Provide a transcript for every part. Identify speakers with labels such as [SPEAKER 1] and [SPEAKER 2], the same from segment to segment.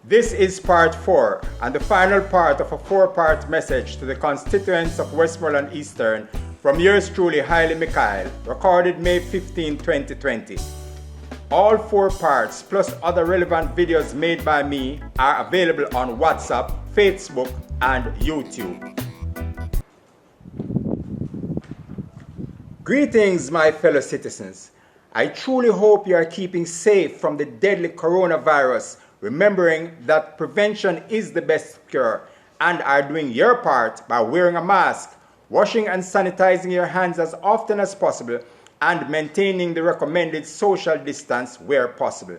[SPEAKER 1] This is part 4 and the final part of a 4-part message to the constituents of Westmoreland Eastern from yours truly, Highly Mika'el, recorded May 15, 2020. All 4 parts plus other relevant videos made by me are available on WhatsApp, Facebook, and YouTube. Greetings, my fellow citizens. I truly hope you are keeping safe from the deadly coronavirus, remembering that prevention is the best cure, and are doing your part by wearing a mask, washing and sanitizing your hands as often as possible, and maintaining the recommended social distance where possible.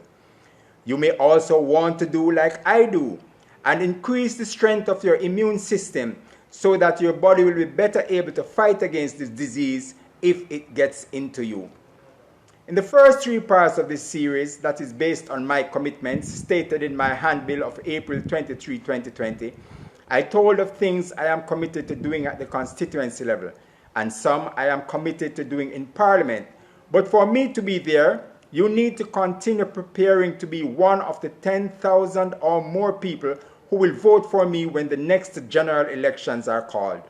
[SPEAKER 1] You may also want to do like I do and increase the strength of your immune system so that your body will be better able to fight against this disease if it gets into you. In the first 3 parts of this series that is based on my commitments stated in my handbill of April 23, 2020, I told of things I am committed to doing at the constituency level, and some I am committed to doing in Parliament. But for me to be there, you need to continue preparing to be one of the 10,000 or more people who will vote for me when the next general elections are called.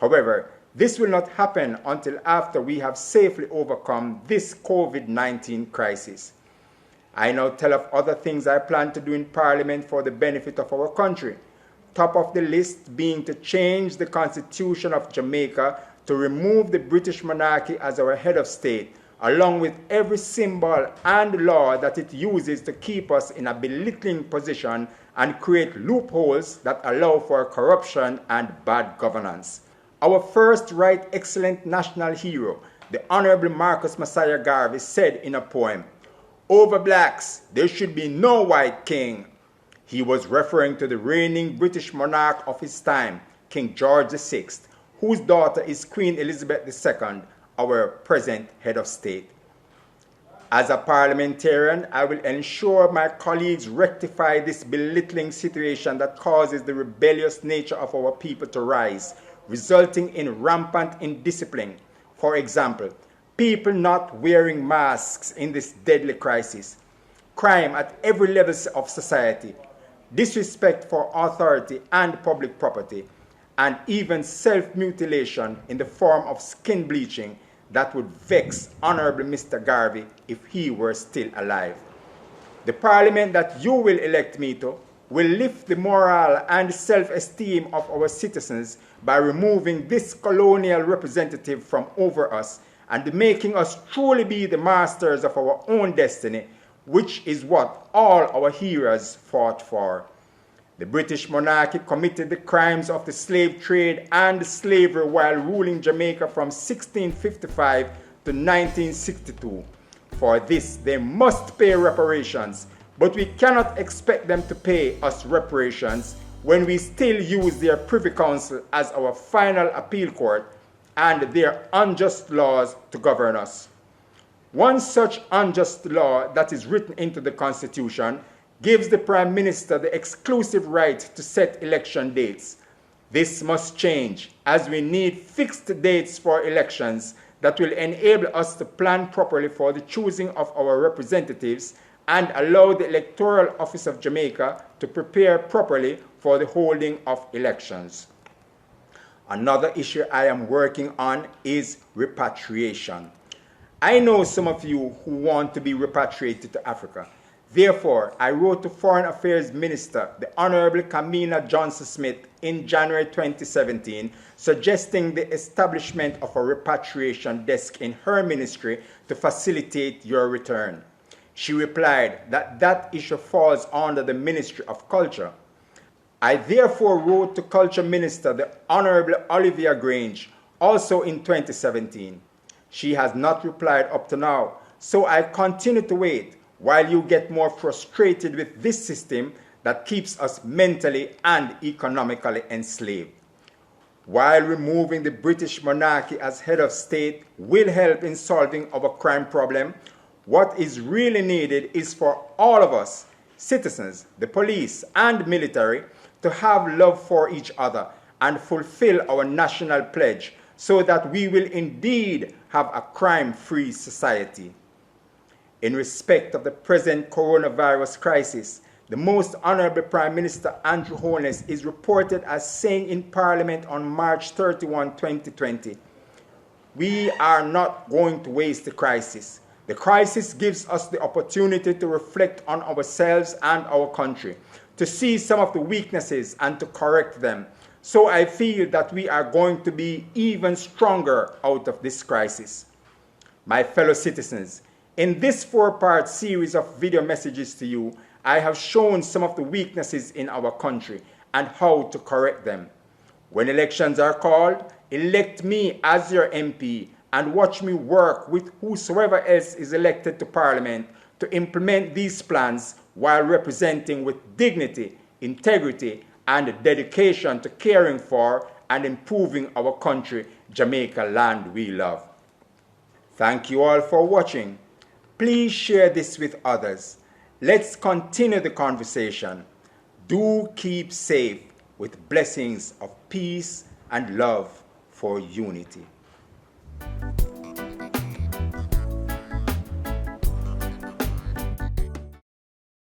[SPEAKER 1] However, this will not happen until after we have safely overcome this COVID-19 crisis. I now tell of other things I plan to do in Parliament for the benefit of our country. Top of the list being to change the Constitution of Jamaica to remove the British monarchy as our head of state, along with every symbol and law that it uses to keep us in a belittling position and create loopholes that allow for corruption and bad governance. Our first Right Excellent national hero, the Honorable Marcus Messiah Garvey, said in a poem, "Over blacks, there should be no white king." He was referring to the reigning British monarch of his time, King George VI, whose daughter is Queen Elizabeth II, our present head of state. As a parliamentarian, I will ensure my colleagues rectify this belittling situation that causes the rebellious nature of our people to rise, resulting in rampant indiscipline. For example, people not wearing masks in this deadly crisis, crime at every level of society, disrespect for authority and public property, and even self-mutilation in the form of skin bleaching that would vex Honorable Mr. Garvey if he were still alive. The Parliament that you will elect me to will lift the morale and self-esteem of our citizens by removing this colonial representative from over us and making us truly be the masters of our own destiny, which is what all our heroes fought for. The British monarchy committed the crimes of the slave trade and slavery while ruling Jamaica from 1655 to 1962. For this, they must pay reparations, but we cannot expect them to pay us reparations when we still use their Privy Council as our final appeal court and their unjust laws to govern us. One such unjust law that is written into the Constitution gives the Prime Minister the exclusive right to set election dates. This must change, as we need fixed dates for elections that will enable us to plan properly for the choosing of our representatives and allow the Electoral Office of Jamaica to prepare properly for the holding of elections. Another issue I am working on is repatriation. I know some of you who want to be repatriated to Africa. Therefore, I wrote to Foreign Affairs Minister, the Honorable Kamina Johnson-Smith, in January 2017, suggesting the establishment of a repatriation desk in her ministry to facilitate your return. She replied that that issue falls under the Ministry of Culture. I therefore wrote to Culture Minister, the Honorable Olivia Grange, also in 2017. She has not replied up to now, so I continue to wait while you get more frustrated with this system that keeps us mentally and economically enslaved. While removing the British monarchy as head of state will help in solving our crime problem, what is really needed is for all of us, citizens, the police, and military, to have love for each other and fulfill our national pledge so that we will indeed have a crime-free society. In respect of the present coronavirus crisis, The Most Honorable Prime Minister Andrew Holness is reported as saying in Parliament on March 31, 2020, "We are not going to waste the crisis. The crisis gives us the opportunity to reflect on ourselves and our country, to see some of the weaknesses and to correct them. So I feel that we are going to be even stronger out of this crisis." My fellow citizens, in this four-part series of video messages to you, I have shown some of the weaknesses in our country and how to correct them. When elections are called, elect me as your MP and watch me work with whosoever else is elected to Parliament to implement these plans while representing with dignity, integrity, and dedication to caring for and improving our country, Jamaica land we love. Thank you all for watching. Please share this with others. Let's continue the conversation. Do keep safe with blessings of peace and love for unity.